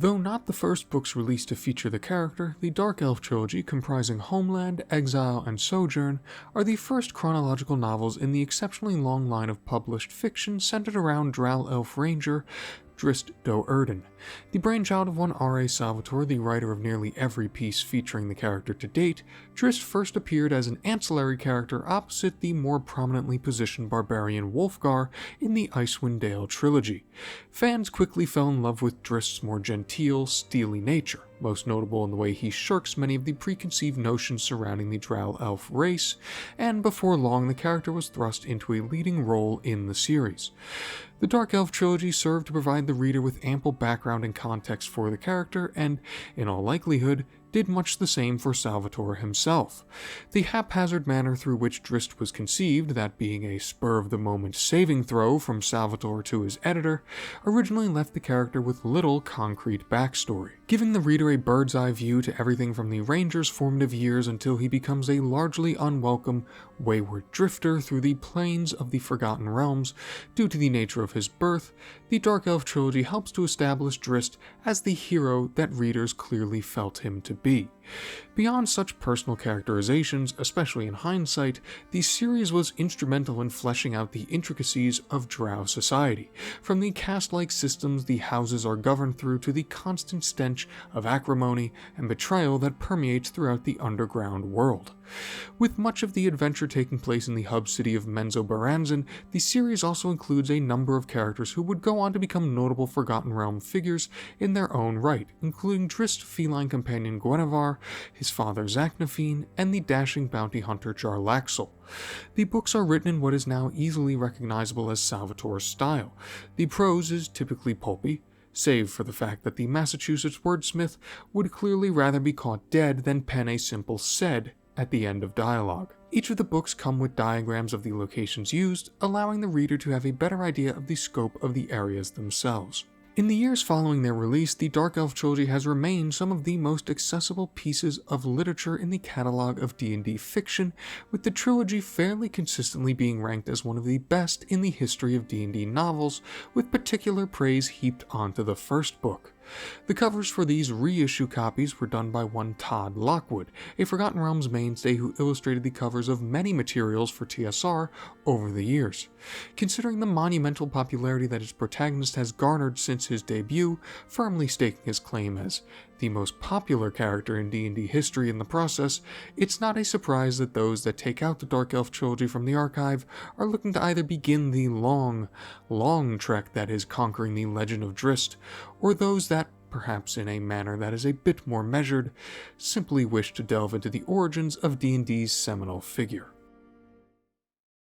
Though not the first books released to feature the character, the Dark Elf Trilogy, comprising Homeland, Exile, and Sojourn, are the first chronological novels in the exceptionally long line of published fiction centered around Drow Elf Ranger Drizzt Do'Urden. The brainchild of one R.A. Salvatore, the writer of nearly every piece featuring the character to date, Drizzt first appeared as an ancillary character opposite the more prominently positioned barbarian Wolfgar in the Icewind Dale trilogy. Fans quickly fell in love with Drizzt's more genteel, steely nature, most notable in the way he shirks many of the preconceived notions surrounding the Drow Elf race, and before long the character was thrust into a leading role in the series. The Dark Elf Trilogy served to provide the reader with ample background and context for the character, and, in all likelihood, did much the same for Salvatore himself. The haphazard manner through which Drizzt was conceived, that being a spur-of-the-moment saving throw from Salvatore to his editor, originally left the character with little concrete backstory, giving the reader a bird's-eye view to everything from the Ranger's formative years until he becomes a largely unwelcome, wayward drifter through the plains of the Forgotten Realms. Due to the nature of his birth, the Dark Elf Trilogy helps to establish Drizzt as the hero that readers clearly felt him to be. Beyond such personal characterizations, especially in hindsight, the series was instrumental in fleshing out the intricacies of Drow society, from the caste-like systems the houses are governed through to the constant stench of acrimony and betrayal that permeates throughout the underground world. With much of the adventure taking place in the hub city of Menzoberranzan, the series also includes a number of characters who would go on to become notable Forgotten Realm figures in their own right, including Drizzt's feline companion Guinevere, his father Zaknafine, and the dashing bounty hunter Jarlaxle. The books are written in what is now easily recognizable as Salvatore's style. The prose is typically pulpy, save for the fact that the Massachusetts wordsmith would clearly rather be caught dead than pen a simple "said" at the end of dialogue. Each of the books come with diagrams of the locations used, allowing the reader to have a better idea of the scope of the areas themselves. In the years following their release, the Dark Elf Trilogy has remained some of the most accessible pieces of literature in the catalog of D&D fiction, with the trilogy fairly consistently being ranked as one of the best in the history of D&D novels, with particular praise heaped onto the first book. The covers for these reissue copies were done by one Todd Lockwood, a Forgotten Realms mainstay who illustrated the covers of many materials for TSR over the years. Considering the monumental popularity that its protagonist has garnered since his debut, firmly staking his claim as the most popular character in D&D history in the process, it's not a surprise that those that take out the Dark Elf Trilogy from the archive are looking to either begin the long trek that is conquering the legend of Drizzt, or those that, perhaps in a manner that is a bit more measured, simply wish to delve into the origins of D&D's seminal figure.